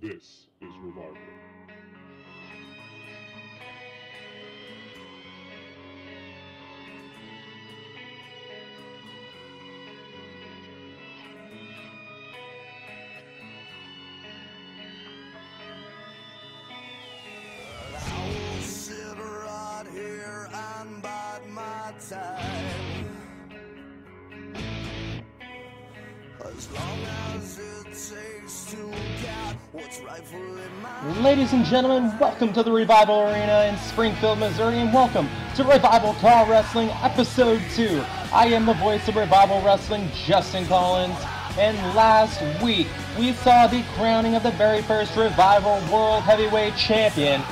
This is Revival. Ladies and gentlemen, welcome to the Revival Arena in Springfield, Missouri, and welcome to Revival CAW Wrestling Episode 2. I am the voice of Revival Wrestling, Justin Collins, and last week we saw the crowning of the very first Revival World Heavyweight Champion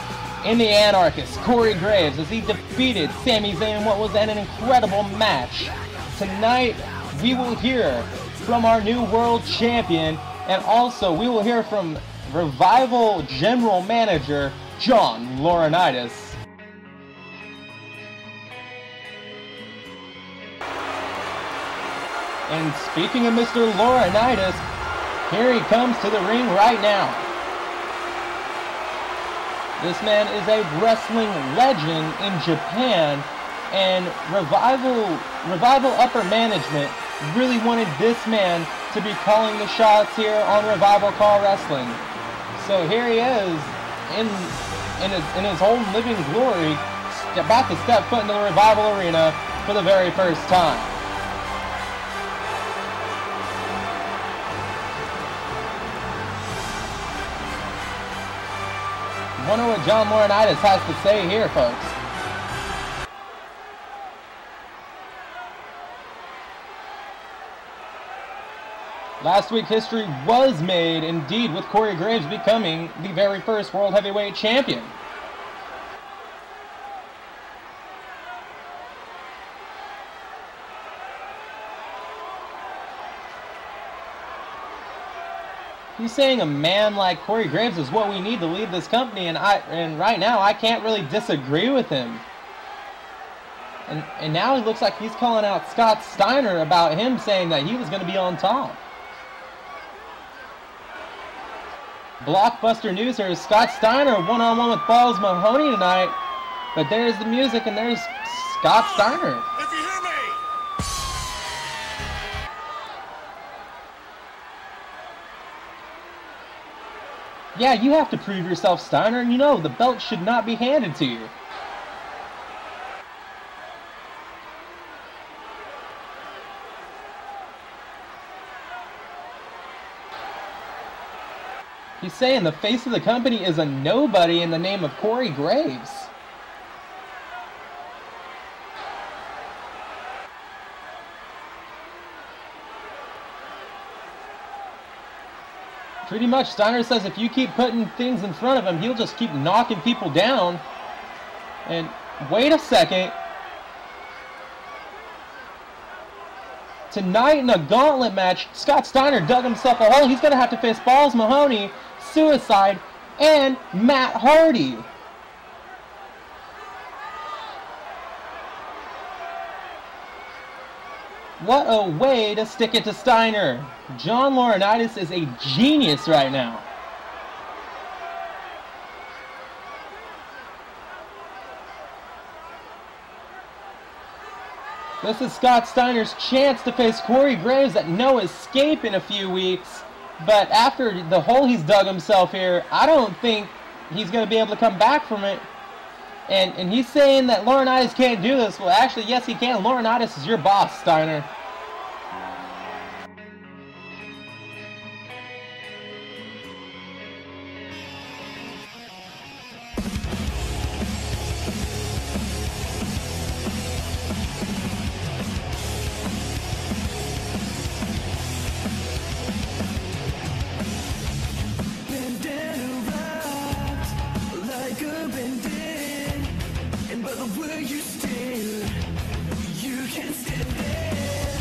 in the Anarchist, Corey Graves, as he defeated Sami Zayn in what was an incredible match. Tonight, we will hear from our new World Champion, and also we will hear from Revival General Manager John Laurinaitis. And speaking of Mr. Laurinaitis, here he comes to the ring right now. This man is a wrestling legend in Japan, and Revival upper management really wanted this man to be calling the shots here on Revival CAW Wrestling. So here he is, in his own living glory, about to step foot into the Revival Arena for the very first time. Wonder what John Laurinaitis has to say here, folks. Last week, history was made, indeed, with Corey Graves becoming the very first World Heavyweight Champion. He's saying a man like Corey Graves is what we need to lead this company, and right now I can't really disagree with him. And now it looks like he's calling out Scott Steiner about him saying that he was going to be on top. Blockbuster news here is Scott Steiner one-on-one with Balls Mahoney tonight. But there's the music and there's Scott Steiner. If you hear me! Yeah, you have to prove yourself, Steiner, and you know the belt should not be handed to you. He's saying the face of the company is a nobody in the name of Corey Graves. Pretty much, Steiner says if you keep putting things in front of him, he'll just keep knocking people down. And wait a second. Tonight in a gauntlet match, Scott Steiner dug himself a hole. He's going to have to face Balls Mahoney, Suicide, and Matt Hardy. What a way to stick it to Steiner. John Laurinaitis is a genius right now. This is Scott Steiner's chance to face Corey Graves at no escape in a few weeks. But after the hole he's dug himself here, I don't think he's going to be able to come back from it. And he's saying that Laurinaitis can't do this. Well, actually, yes, he can. Laurinaitis is your boss, Steiner. Where you stand, you can stand there.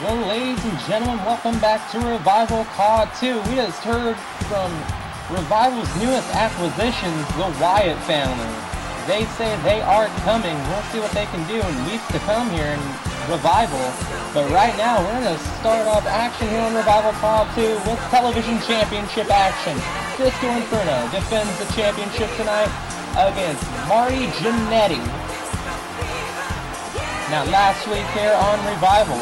Well, ladies and gentlemen, welcome back to Revival CAW 2. We just heard from Revival's newest acquisitions, the Wyatt family. They say they are coming. We'll see what they can do in weeks to come here in Revival. But right now, we're going to start off action here on Revival CAW 2 with television championship action. Disco Inferno defends the championship tonight against Marty Jannetty. Now, last week here on Revival,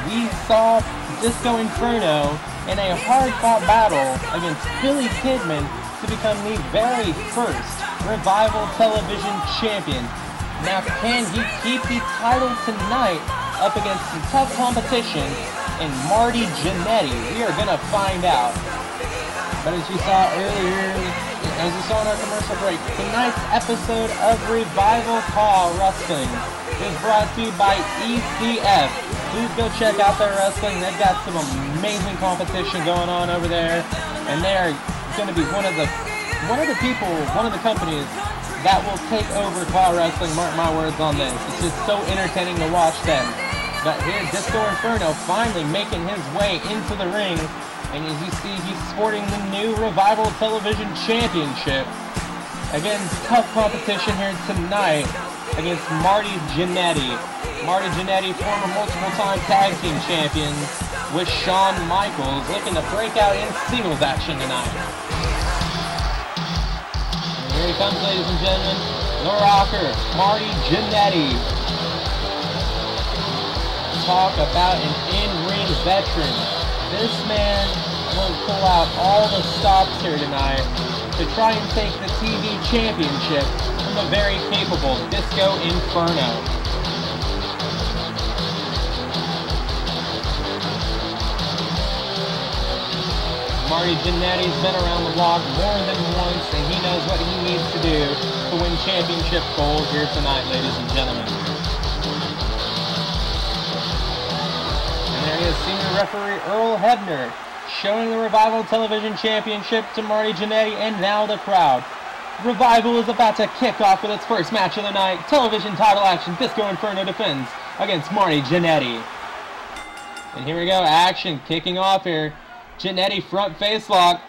we saw Disco Inferno in a hard-fought battle against Billy Kidman to become the very first Revival Television Champion. Now, can he keep the title tonight up against some tough competition in Marty Jannetty? We are going to find out. But as you saw earlier, as you saw in our commercial break, tonight's episode of Revival CAW Wrestling is brought to you by ECF. Please go check out their wrestling. They've got some amazing competition going on over there, and they are going to be one of the companies that will take over CAW Wrestling. Mark my words on this. It's just so entertaining to watch them. But here, Disco Inferno finally making his way into the ring, and as you see, he's sporting the new Revival Television Championship. Again, tough competition here tonight against Marty Jannetty. Marty Jannetty, former multiple-time tag team champions with Shawn Michaels, looking to break out in singles action tonight. And here he comes, ladies and gentlemen, the Rocker, Marty Jannetty. Talk about an in-ring veteran. This man will pull out all the stops here tonight to try and take the TV championship from the very capable Disco Inferno. Marty Jannetty's been around the block more than once, and he knows what he needs to do to win championship gold here tonight, ladies and gentlemen. And there he is, senior referee Earl Hebner, showing the Revival Television Championship to Marty Jannetty, and now the crowd. Revival is about to kick off with its first match of the night. Television title action, Disco Inferno defends against Marty Jannetty. And here we go, action kicking off here. Jannetty front face lock,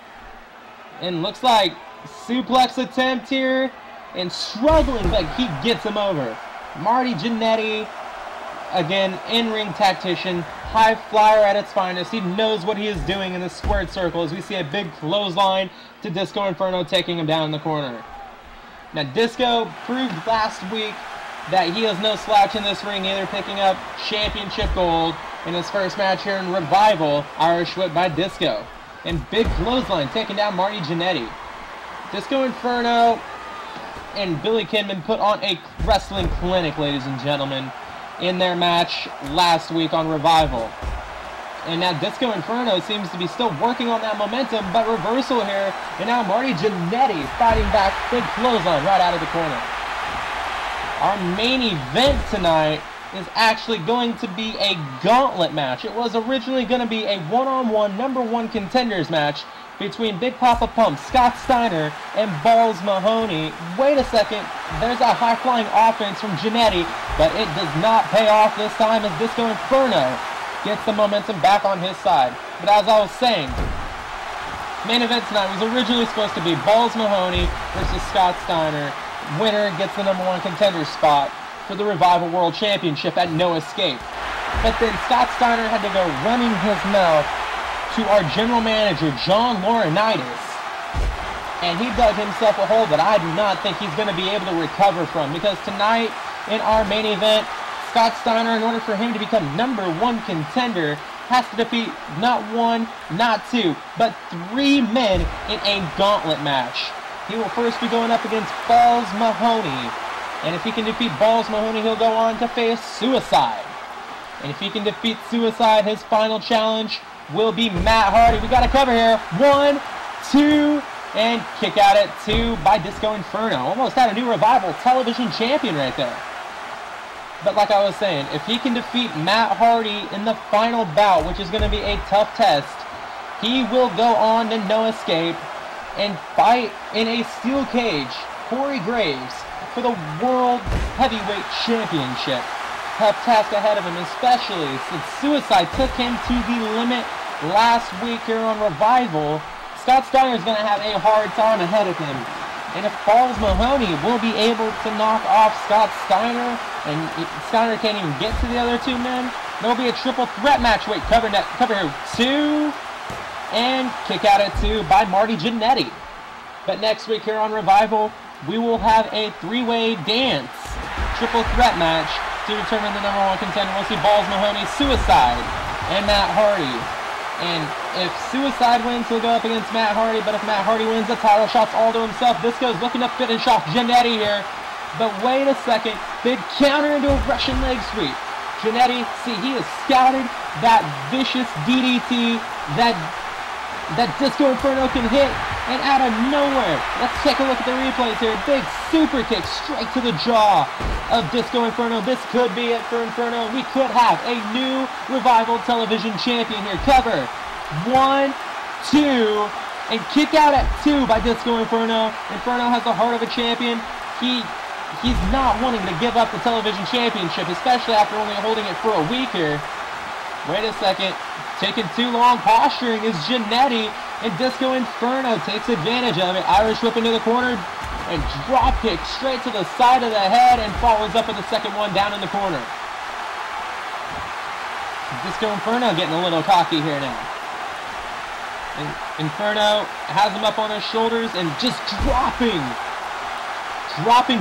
and looks like suplex attempt here, and struggling, but he gets him over. Marty Jannetty, again, in-ring tactician, high flyer at its finest. He knows what he is doing in the squared circle as we see a big clothesline to Disco Inferno, taking him down in the corner. Now, Disco proved last week that he is no slouch in this ring either, picking up championship gold in his first match here in Revival, Irish Whip by Disco. And big clothesline taking down Marty Jannetty. Disco Inferno and Billy Kidman put on a wrestling clinic, ladies and gentlemen, in their match last week on Revival. And now Disco Inferno seems to be still working on that momentum, but reversal here, and now Marty Jannetty fighting back, big clothesline right out of the corner. Our main event tonight is actually going to be a gauntlet match. It was originally going to be a one-on-one #1 contenders match between Big Papa Pump, Scott Steiner, and Balls Mahoney. Wait a second, there's a high-flying offense from Jannetty, but it does not pay off this time as Disco Inferno gets the momentum back on his side. But as I was saying, main event tonight was originally supposed to be Balls Mahoney versus Scott Steiner. Winner gets the #1 contender spot for the Revival World Championship at No Escape. But then Scott Steiner had to go running his mouth to our general manager, John Laurinaitis. And he dug himself a hole that I do not think he's going to be able to recover from, because tonight in our main event, Scott Steiner, in order for him to become #1 contender, has to defeat not one, not two, but 3 men in a gauntlet match. He will first be going up against Balls Mahoney. And if he can defeat Balls Mahoney, he'll go on to face Suicide. And if he can defeat Suicide, his final challenge will be Matt Hardy. We got a cover here. 1, 2, and kick out at 2 by Disco Inferno. Almost had a new Revival Television champion right there. But like I was saying, if he can defeat Matt Hardy in the final bout, which is going to be a tough test, he will go on to No Escape and fight in a steel cage Corey Graves for the World Heavyweight Championship. tough task ahead of him, especially since Suicide took him to the limit last week here on Revival. Scott Steiner is going to have a hard time ahead of him. And if Balls Mahoney will be able to knock off Scott Steiner, and Steiner can't even get to the other two men, there'll be a triple threat match. Wait, cover here, 2, and kick out at 2 by Marty Jannetty. But next week here on Revival, we will have a 3-way dance triple threat match to determine the #1 contender. We'll see Balls Mahoney, Suicide, and Matt Hardy. And if Suicide wins, he'll go up against Matt Hardy. But if Matt Hardy wins, the title shot's all to himself. Disco's looking to finish off Jannetty here. But wait a second. Big counter into a Russian leg sweep. Jannetty, see, he has scouted that vicious DDT that Disco Inferno can hit. And out of nowhere, let's take a look at the replays here. Big super kick straight to the jaw of Disco Inferno. This could be it for Inferno. We could have a new Revival television champion here. Cover. 1, 2, and kick out at 2 by Disco Inferno. Inferno has the heart of a champion. He's not wanting to give up the television championship, especially after only holding it for a week here. Wait a second. Taking too long. Posturing is Jannetty, and Disco Inferno takes advantage of it. Irish whip into the corner, and drop kick straight to the side of the head, and follows up with the second one down in the corner. Disco Inferno getting a little cocky here now. And Inferno has him up on his shoulders, and just dropping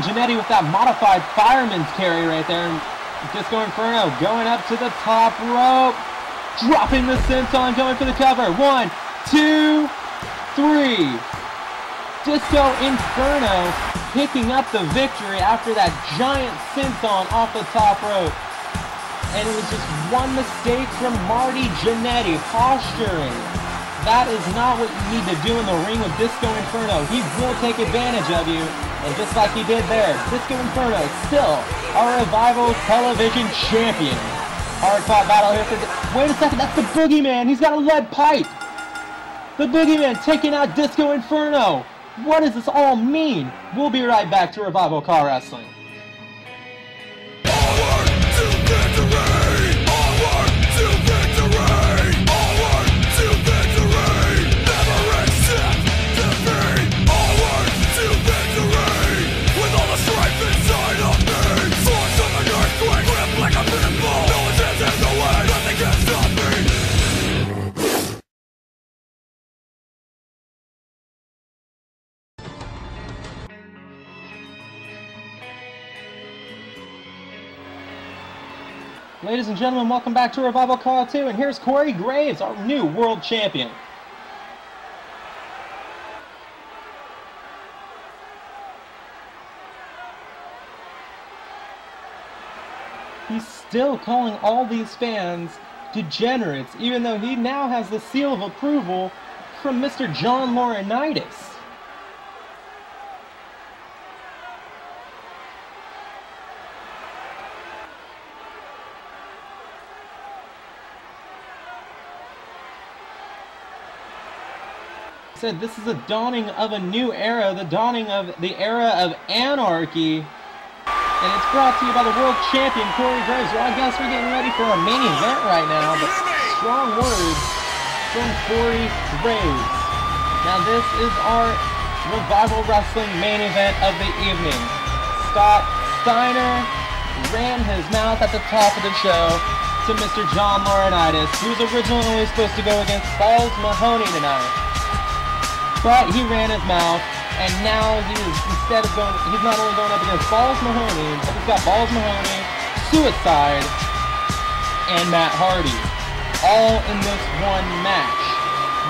Jannetty with that modified fireman's carry right there. And Disco Inferno going up to the top rope. Dropping the senton, going for the cover. 1, 2, 3. Disco Inferno picking up the victory after that giant senton off the top rope. And it was just one mistake from Marty Jannetty. Posturing. That is not what you need to do in the ring with Disco Inferno. He will take advantage of you. And just like he did there, Disco Inferno still our Revival television champion. Hard-fought battle here for... Wait a second, that's the Boogeyman. He's got a lead pipe. The Boogeyman taking out Disco Inferno. What does this all mean? We'll be right back to Revival CAW Wrestling. Ladies and gentlemen, welcome back to Revival CAW 2, and here's Corey Graves, our new world champion. He's still calling all these fans degenerates, even though he now has the seal of approval from Mr. John Laurinaitis. Said this is a dawning of a new era, the dawning of the era of anarchy, and it's brought to you by the world champion Corey Graves. Well, I guess we're getting ready for our main event right now, but strong words from Corey Graves. Now this is our Revival Wrestling main event of the evening. Scott Steiner ran his mouth at the top of the show to Mr. John Laurinaitis, who was originally supposed to go against Balls Mahoney tonight. But he ran his mouth, and now he's not only going up against Balls Mahoney, but he's got Balls Mahoney, Suicide, and Matt Hardy, all in this one match,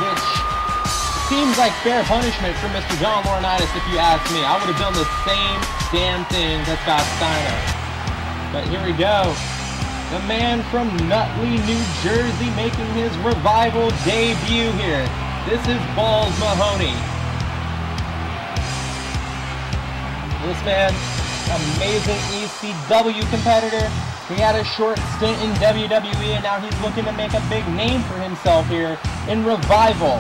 which seems like fair punishment for Mr. John Laurinaitis, if you ask me. I would have done the same damn thing to Scott Steiner. But here we go. The man from Nutley, New Jersey, making his Revival debut here. This is Balls Mahoney. This man, amazing ECW competitor. He had a short stint in WWE, and now he's looking to make a big name for himself here in Revival.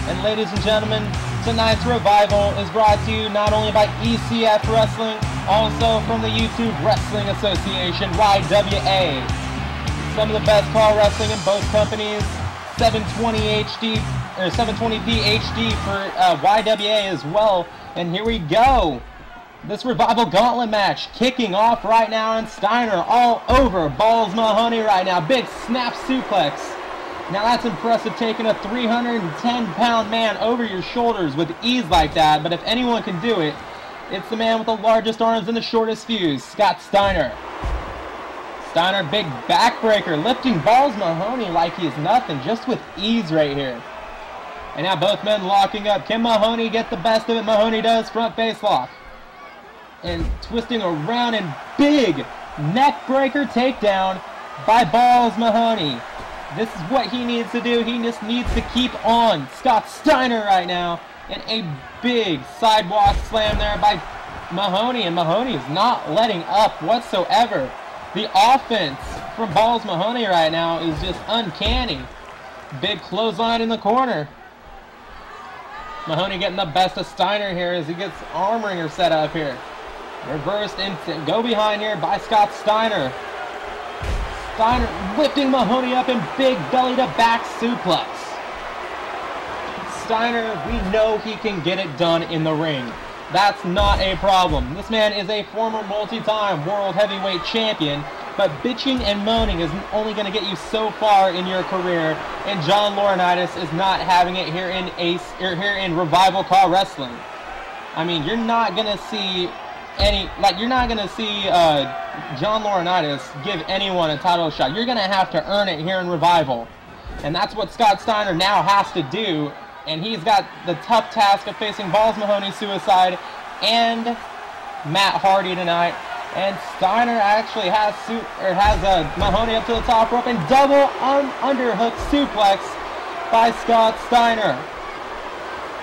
And ladies and gentlemen, tonight's Revival is brought to you not only by ECF Wrestling, Also from the YouTube Wrestling Association, YWA. Some of the best CAW wrestling in both companies. 720 HD or 720p HD for YWA as well. And here we go. This Revival Gauntlet match kicking off right now, and Steiner all over Balls Mahoney right now. Big snap suplex. Now that's impressive, taking a 310-pound man over your shoulders with ease like that. But if anyone can do it, it's the man with the largest arms and the shortest fuse, Scott Steiner. Steiner, big backbreaker, lifting Balls Mahoney like he's nothing, just with ease right here. And now both men locking up. Can Mahoney get the best of it? Mahoney does, front face lock. And twisting around, and big neck breaker takedown by Balls Mahoney. This is what he needs to do. He just needs to keep on Scott Steiner right now. And a big sidewalk slam there by Mahoney. And Mahoney is not letting up whatsoever. The offense from Balls Mahoney right now is just uncanny. Big clothesline in the corner. Mahoney getting the best of Steiner here as he gets arm ringer set up here. Reversed instant go behind here by Scott Steiner. Steiner lifting Mahoney up in big belly to back suplex. Steiner, we know he can get it done in the ring. That's not a problem. This man is a former multi-time world heavyweight champion, but bitching and moaning is only going to get you so far in your career, and John Laurinaitis is not having it here in Revival CAW Wrestling. I mean, you're not going to see John Laurinaitis give anyone a title shot. You're going to have to earn it here in Revival. And that's what Scott Steiner now has to do. And he's got the tough task of facing Balls Mahoney, Suicide, and Matt Hardy tonight. And Steiner actually has Mahoney up to the top rope, and double underhook suplex by Scott Steiner.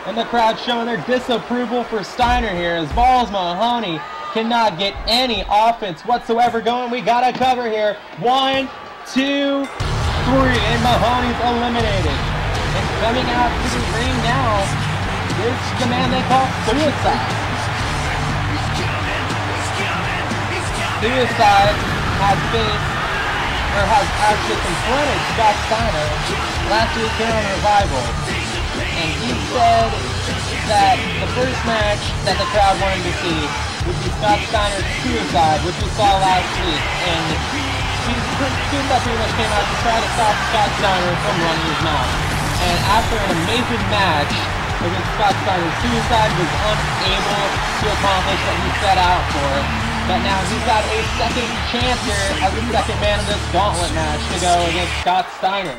And the crowd showing their disapproval for Steiner here as Balls Mahoney cannot get any offense whatsoever going. We got a cover here. 1, 2, 3, and Mahoney's eliminated. And coming out to the ring now is the man they call Suicide. Suicide has actually confronted Scott Steiner last week here on Revival. And he said that the first match that the crowd wanted to see would be Scott Steiner's Suicide, which we saw last week. And Suicide pretty much came out to try to stop Scott Steiner from running his mouth. And after an amazing match against Scott Steiner, Suicide was unable to accomplish what he set out for. But now he's got a second chance here as the second man of this gauntlet match to go against Scott Steiner.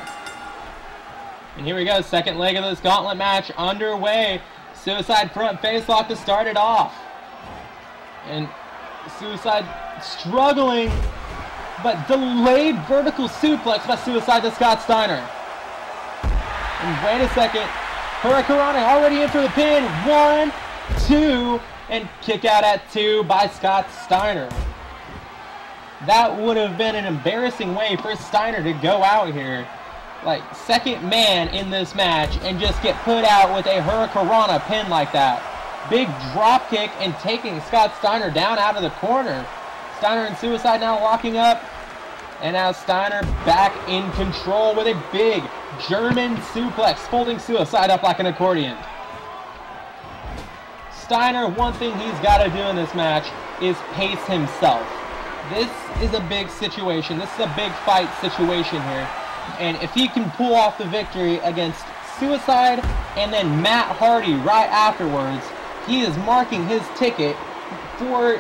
And here we go, second leg of this gauntlet match underway. Suicide front face lock to start it off. And Suicide struggling, but delayed vertical suplex by Suicide to Scott Steiner. And wait a second, Hurricanrana already in for the pin. 1, 2, and kick out at 2 by Scott Steiner. That would have been an embarrassing way for Steiner to go out here, like second man in this match, and just get put out with a Hurricanrana pin like that. Big drop kick and taking Scott Steiner down out of the corner. Steiner and Suicide now locking up. And now Steiner back in control with a big German suplex, folding Suicide up like an accordion. Steiner, one thing he's got to do in this match is pace himself. This is a big situation. This is a big fight situation here. And if he can pull off the victory against Suicide and then Matt Hardy right afterwards, he is marking his ticket for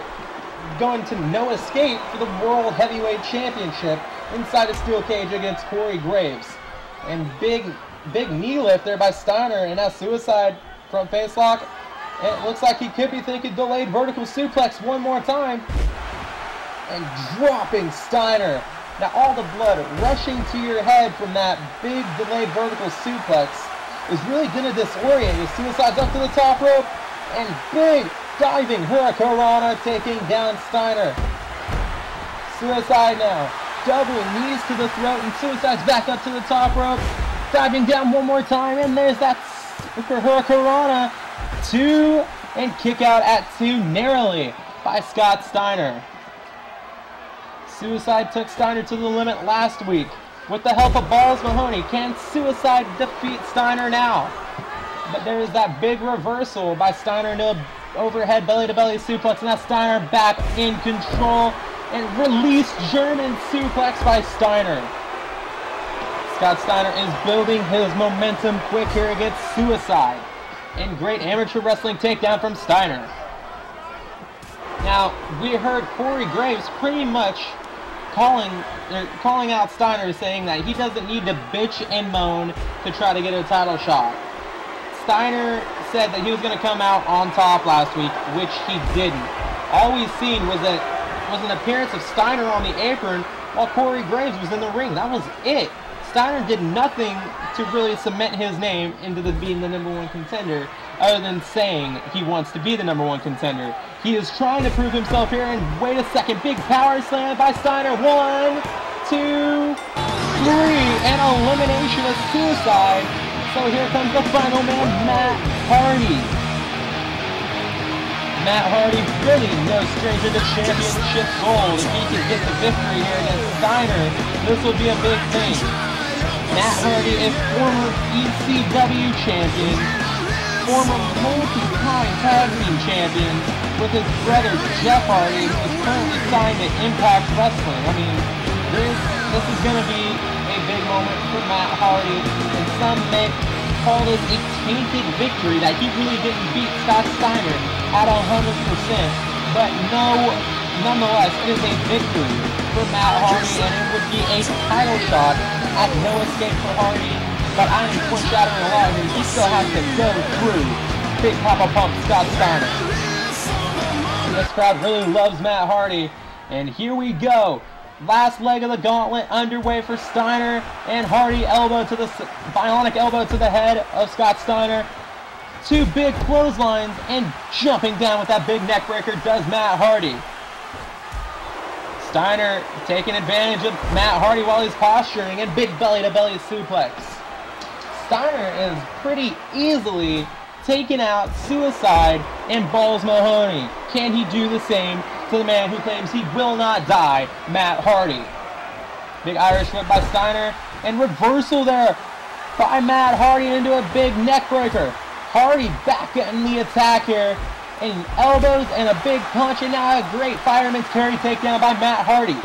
going to no escape for the World Heavyweight Championship inside a steel cage against Corey Graves. And big knee lift there by Steiner, and now Suicide front face lock. And it looks like he could be thinking delayed vertical suplex one more time. And dropping Steiner. Now all the blood rushing to your head from that big delayed vertical suplex is really going to disorient you. Suicide's up to the top rope, and big diving Hurricanrana taking down Steiner. Suicide now, double knees to the throat, and Suicide's back up to the top rope, diving down one more time, and there's that for Hurricanrana. 2, and kick out at 2 narrowly. by Scott Steiner. Suicide took Steiner to the limit last week. With the help of Balls Mahoney, can Suicide defeat Steiner now? But there is that big reversal by Steiner into an overhead belly-to-belly suplex. And now Steiner back in control. And released German suplex by Steiner. Scott Steiner is building his momentum quick here against Suicide. And great amateur wrestling takedown from Steiner. Now, we heard Corey Graves pretty much calling out Steiner, saying that he doesn't need to bitch and moan to try to get a title shot. Steiner said that he was going to come out on top last week, which he didn't. All we've seen was an appearance of Steiner on the apron while Corey Graves was in the ring. That was it. Steiner did nothing to really cement his name into being the #1 contender, other than saying he wants to be the #1 contender. He is trying to prove himself here, and wait a second, big power slam by Steiner. 1, 2, 3, and elimination of Suicide. So here comes the final man, Matt Hardy. Matt Hardy, really no stranger to championship gold. If he can get the victory here against Steiner, this will be a big thing. Matt Hardy is former ECW champion, former multi-time tag team champion, with his brother Jeff Hardy, who is currently signed to Impact Wrestling. I mean, this is going to be a big moment for Matt Hardy, and some may call this a tainted victory, that he really didn't beat Scott Steiner at 100%. But no, nonetheless, it is a victory for Matt Hardy, and it would be a title shot at No Escape for Hardy. But I am foreshadowing a lot here. He still has to go through Big Papa Pump Scott Steiner. This crowd really loves Matt Hardy, and here we go. Last leg of the gauntlet underway for Steiner, and Hardy bionic elbow to the head of Scott Steiner. 2 big clotheslines, and jumping down with that big neck breaker does Matt Hardy. Steiner taking advantage of Matt Hardy while he's posturing, and big belly-to-belly suplex. Steiner is pretty easily taking out Suicide and Balls Mahoney. Can he do the same to the man who claims he will not die, Matt Hardy? Big Irish whip by Steiner, and reversal there by Matt Hardy into a big neck breaker. Hardy back in the attack here, and elbows and a big punch, and now a great fireman's carry takedown by Matt Hardy.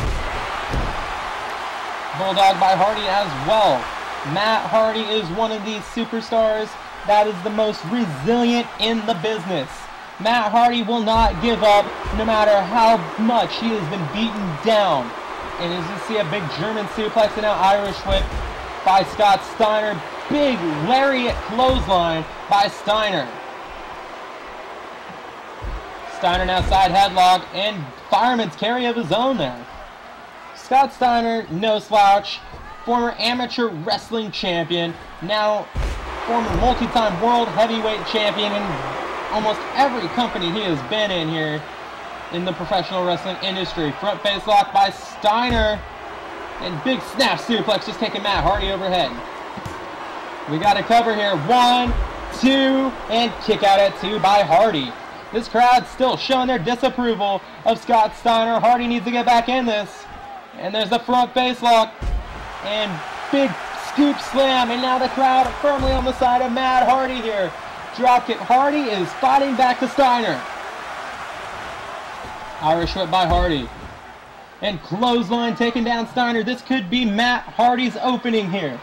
Bulldog by Hardy as well. Matt Hardy is one of these superstars that is the most resilient in the business. Matt Hardy will not give up no matter how much he has been beaten down. And as you see, a big German suplex and now Irish whip by Scott Steiner. Big lariat clothesline by Steiner. Steiner now side headlock and fireman's carry of his own there. Scott Steiner, no slouch, former amateur wrestling champion, now former multi-time world heavyweight champion in almost every company he has been in here in the professional wrestling industry. Front face lock by Steiner, and big snap suplex just taking Matt Hardy overhead. We got a cover here. 1, 2, and kick out at 2 by Hardy. This crowd's still showing their disapproval of Scott Steiner. Hardy needs to get back in this. And there's the front face lock. And big scoop slam. And now the crowd firmly on the side of Matt Hardy here. Dropkick. Hardy is fighting back to Steiner. Irish whip by Hardy. And clothesline taking down Steiner. This could be Matt Hardy's opening here.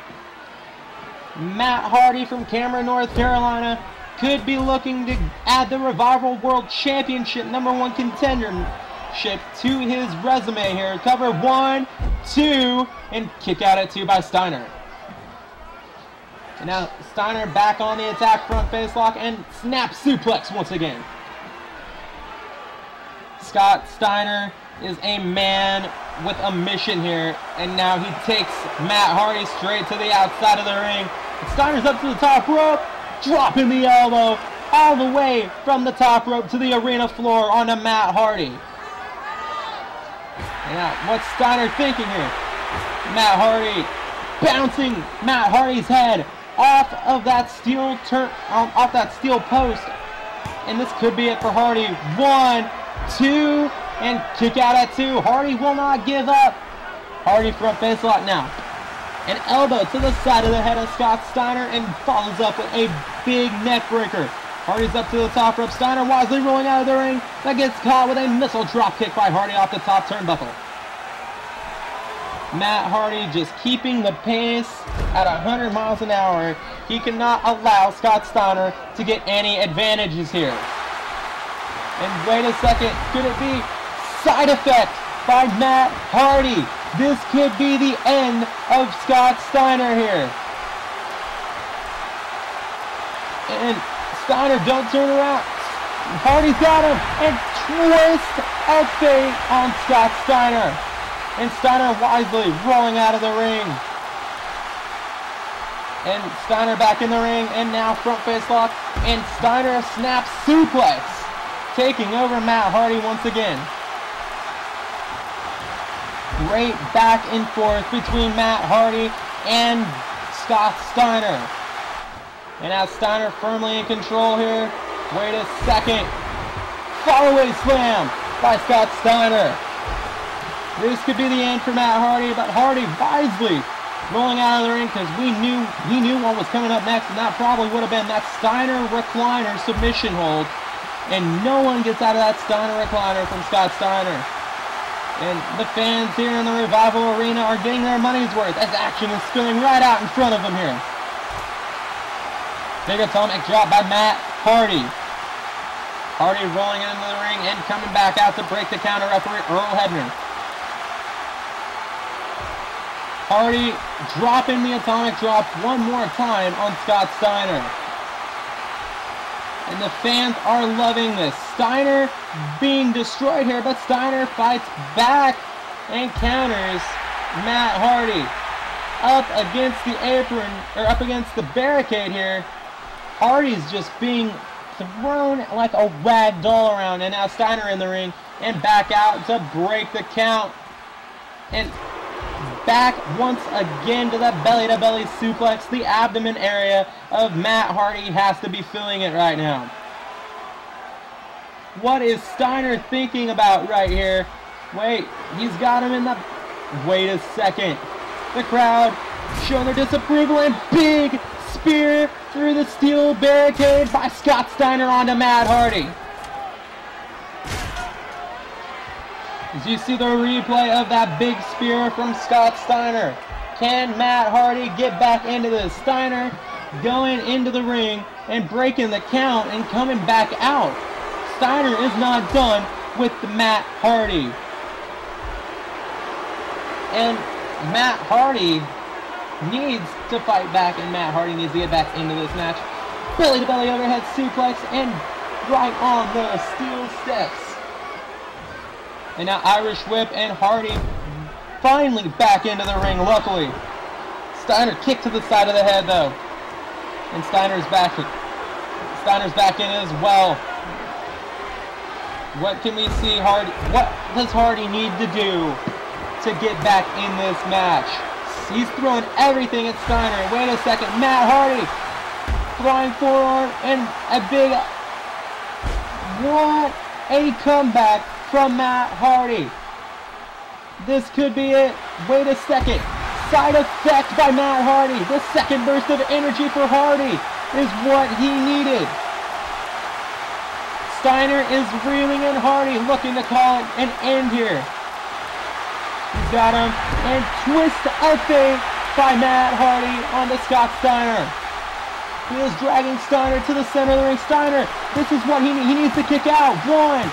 Matt Hardy from Cameron, North Carolina could be looking to add the Revival World Championship #1 contendership to his resume here. Cover 1, 2, and kick out at 2 by Steiner. And now Steiner back on the attack, front face lock, and snap suplex once again. Scott Steiner is a man with a mission here, and now he takes Matt Hardy straight to the outside of the ring. Steiner's up to the top rope, dropping the elbow all the way from the top rope to the arena floor onto Matt Hardy. And now, what's Steiner thinking here? Matt Hardy bouncing Matt Hardy's head off of that steel post, and this could be it for Hardy. 1, 2, and kick out at 2. Hardy will not give up. Hardy front face lock now. An elbow to the side of the head of Scott Steiner and follows up with a big neck breaker. Hardy's up to the top rope. Steiner wisely rolling out of the ring. That gets caught with a missile drop kick by Hardy off the top turnbuckle. Matt Hardy just keeping the pace at 100 miles an hour. He cannot allow Scott Steiner to get any advantages here. And wait a second, could it be side effect by Matt Hardy? This could be the end of Scott Steiner here. And Steiner, don't turn around. Hardy's got him, and twist of fate on Scott Steiner. And Steiner wisely rolling out of the ring. And Steiner back in the ring, and now front face lock, and Steiner snaps suplex, taking over Matt Hardy once again. Great back and forth between Matt Hardy and Scott Steiner. And now Steiner firmly in control here. Wait a second. Follow-away slam by Scott Steiner. This could be the end for Matt Hardy, but Hardy wisely rolling out of the ring because he knew what was coming up next, and that probably would have been that Steiner recliner submission hold. And no one gets out of that Steiner recliner from Scott Steiner. And the fans here in the Revival Arena are getting their money's worth as action is spilling right out in front of them here. Big atomic drop by Matt Hardy. Hardy rolling into the ring and coming back out to break the counter, referee Earl Hebner. Hardy dropping the atomic drop one more time on Scott Steiner. And the fans are loving this. Steiner being destroyed here, but Steiner fights back and counters Matt Hardy. Up against the apron, or up against the barricade here. Hardy's just being thrown like a rag doll around, and now Steiner in the ring and back out to break the count. And back once again to that belly-to-belly suplex. The abdomen area of Matt Hardy has to be feeling it right now. What is Steiner thinking about right here? Wait, he's got him in the... Wait a second. The crowd showing their disapproval, and big spear through the steel barricade by Scott Steiner onto Matt Hardy. As you see the replay of that big spear from Scott Steiner. Can Matt Hardy get back into this? Steiner going into the ring and breaking the count and coming back out. Steiner is not done with Matt Hardy. And Matt Hardy needs to fight back, and Matt Hardy needs to get back into this match. Belly to belly overhead suplex, and right on the steel steps. And now Irish whip, and Hardy finally back into the ring, luckily. Steiner kicked to the side of the head, though. And Steiner's back in as well. What can we see what does Hardy need to do to get back in this match? He's throwing everything at Steiner. Wait a second, Matt Hardy throwing forearm, and a big... What a comeback from Matt Hardy. This could be it. Wait a second. Side effect by Matt Hardy. The second burst of energy for Hardy is what he needed. Steiner is reeling, and Hardy looking to call it an end here. He's got him, and twist of fate by Matt Hardy onto Scott Steiner. He is dragging Steiner to the center of the ring. Steiner, this is what he needs to kick out. 1,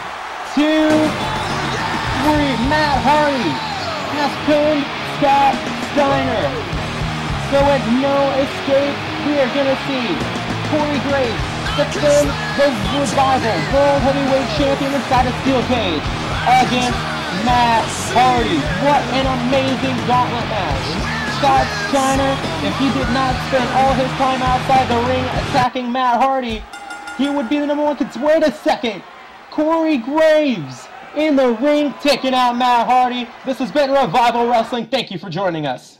2, 3. Matt Hardy has pinned Scott Steiner. So at no escape, we are going to see Corey Graves defend the Revival World Heavyweight Champion inside a steel cage against Matt Hardy. What an amazing gauntlet match. Scott Steiner, if he did not spend all his time outside the ring attacking Matt Hardy, he would be the #1 contender. Wait a second. Corey Graves in the ring taking out Matt Hardy. This has been Revival Wrestling. Thank you for joining us.